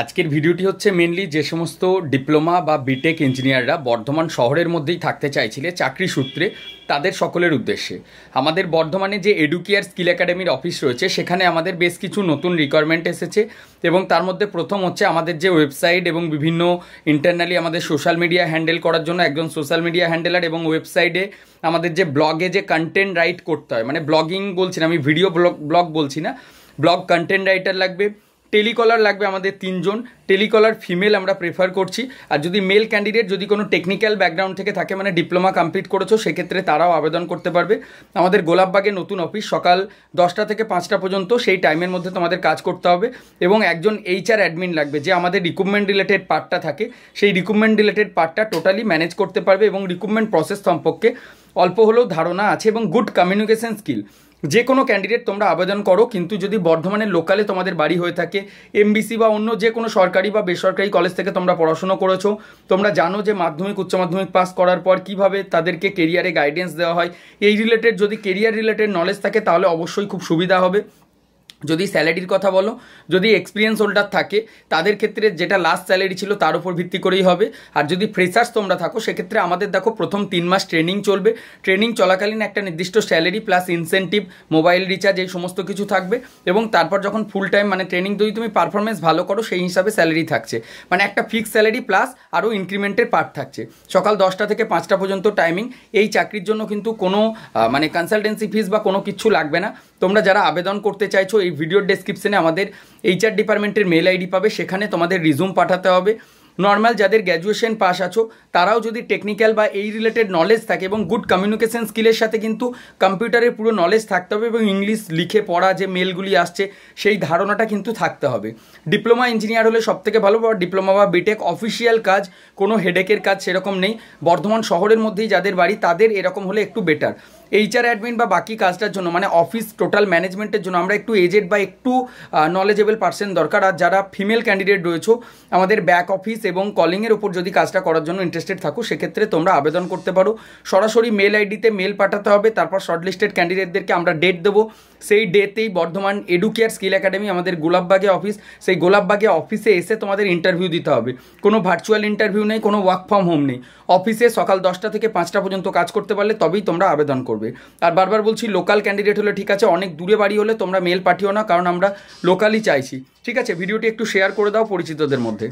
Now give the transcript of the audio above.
আজকের ভিডিওটি হচ্ছে মেনলি যে সমস্ত ডিপ্লোমা বা বিটেক ইঞ্জিনিয়াররা বর্ধমান শহরের মধ্যেই থাকতে চাইছিলে চাকরি সূত্রে তাদের সকলের উদ্দেশ্যে। আমাদের বর্ধমানে যে এডুকেয়ার স্কিল একাডেমির অফিস রয়েছে সেখানে আমাদের বেশ কিছু নতুন রিকোয়ারমেন্ট এসেছে এবং তার মধ্যে প্রথম হচ্ছে আমাদের যে ওয়েবসাইট এবং বিভিন্ন ইন্টারনালি আমাদের সোশ্যাল মিডিয়া হ্যান্ডেল করার জন্য একজন সোশ্যাল মিডিয়া হ্যান্ডেলার এবং ওয়েবসাইটে আমাদের যে ব্লগে যে কন্টেন্ট রাইট করতে হয়, মানে ব্লগিং বলছি না, আমি ভিডিও ব্লগ বলছি না, ব্লগ কন্টেন্ট রাইটার লাগবে। টেলিকলার লাগবে আমাদের 3 জন। টেলিকলার ফিমেল আমরা প্রেফার করছি। আর যদি মেল ক্যান্ডিডেট যদি কোনো টেকনিক্যাল ব্যাকগ্রাউন্ড থেকে থাকে, মানে ডিপ্লোমা কমপ্লিট করেছো, সেক্ষেত্রে তারাও আবেদন করতে পারবে। আমাদের গোলাপবাগে নতুন অফিস, সকাল 10টা থেকে 5টা পর্যন্ত, সেই টাইমের মধ্যে তোমাদের কাজ করতে হবে। এবং একজন HR অ্যাডমিন লাগবে, যে আমাদের রিক্রুটমেন্ট রিলেটেড পার্টটা থাকে সেই রিক্রুটমেন্ট রিলেটেড পার্টটা টোটালি ম্যানেজ করতে পারবে এবং রিক্রুটমেন্ট প্রসেস সম্পর্কে অল্প হলেও ধারণা আছে এবং গুড কমিউনিকেশন স্কিল। যে কোনো ক্যান্ডিডেট তোমরা আবেদন করো, কিন্তু যদি বর্ধমানের লোকালে তোমাদের বাড়ি হয়ে থাকে, MBC বা অন্য যে কোনো সরকারি বা বেসরকারি কলেজ থেকে তোমরা পড়াশুনো করেছো, তোমরা জানো যে মাধ্যমিক উচ্চ মাধ্যমিক পাস করার পর কিভাবে তাদেরকে কেরিয়ারে গাইডেন্স দেওয়া হয়, এই রিলেটেড যদি কেরিয়ার রিলেটেড নলেজ থাকে তাহলে অবশ্যই খুব সুবিধা হবে। যদি স্যালারির কথা বলো, যদি এক্সপিরিয়েন্স হোল্ডার থাকে তাদের ক্ষেত্রে যেটা লাস্ট স্যালারি ছিল তার উপর ভিত্তি করেই হবে। আর যদি ফ্রেশার্স তোমরা থাকো সেক্ষেত্রে আমাদের দেখো প্রথম 3 মাস ট্রেনিং চলবে। ট্রেনিং চলাকালীন একটা নির্দিষ্ট salary plus incentive, mobile recharge, এই সমস্ত কিছু থাকবে। এবং তারপর যখন ফুল টাইম মানে ট্রেনিং যদি তুমি পারফরমেন্স ভালো করো সেই হিসাবে স্যালারি থাকছে, মানে একটা ফিক্সড স্যালারি প্লাস আরও ইনক্রিমেন্টের পার্ট থাকছে। সকাল 10টা থেকে 5টা পর্যন্ত টাইমিং। এই চাকরির জন্য কিন্তু কোনো মানে কনসালটেন্সি ফিস বা কোনো কিছু লাগবে না। তোমরা যারা আবেদন করতে চাইছো, এই ভিডিওর ডেসক্রিপশনে আমাদের HR ডিপার্টমেন্টের মেল আইডি পাবে, সেখানে তোমাদের রিজুম পাঠাতে হবে। নর্মাল যাদের গ্র্যাজুয়েশন পাস আছো তারাও যদি টেকনিক্যাল বা এই রিলেটেড নলেজ থাকে এবং গুড কমিউনিকেশন স্কিলের সাথে কিন্তু কম্পিউটারের পুরো নলেজ থাকতে হবে এবং ইংলিশ লিখে পড়া যে মেলগুলি আসছে সেই ধারণাটা কিন্তু থাকতে হবে। ডিপ্লোমা ইঞ্জিনিয়ার হলে সবথেকে ভালো, বা ডিপ্লোমা বা বিটেক অফিসিয়াল কাজ, কোনো হেডেকের কাজ সেরকম নেই। বর্ধমান শহরের মধ্যেই যাদের বাড়ি তাদের এরকম হলে একটু বেটার। HR অ্যাডমিন বা বাকি কাজটার জন্য, মানে অফিস টোটাল ম্যানেজমেন্টের জন্য আমরা একটু এজেড বা একটু নলেজেবল পার্সন দরকার। আর যারা ফিমেল ক্যান্ডিডেট রয়েছে, আমাদের ব্যাক অফিস এবং কলিংয়ের উপর যদি কাজটা করার জন্য ইন্টারেস্টেড থাকো সেক্ষেত্রে তোমরা আবেদন করতে পারো। সরাসরি মেল আইডিতে মেল পাঠাতে হবে, তারপর শর্টলিস্টেড ক্যান্ডিডেটদেরকে আমরা ডেট দেবো। সেই ডেটেই বর্ধমান এডুকেয়ার স্কিল একাডেমি, আমাদের গোলাপবাগে অফিস, সেই গোলাপবাগে অফিসে এসে তোমাদের ইন্টারভিউ দিতে হবে। কোনো ভার্চুয়াল ইন্টারভিউ নেই, কোনো ওয়ার্ক ফ্রম হোম নেই। অফিসে সকাল 10টা থেকে 5টা পর্যন্ত কাজ করতে পারলে তবেই তোমরা আবেদন করবে। আর বারবার বলছি, লোকাল ক্যান্ডিডেট হলে ঠিক আছে, অনেক দূরে বাড়ি হলে তোমরা মেল পাঠিও না, কারণ আমরা লোকালই চাইছি। ঠিক আছে, ভিডিওটি একটু শেয়ার করে দাও পরিচিতদের মধ্যে।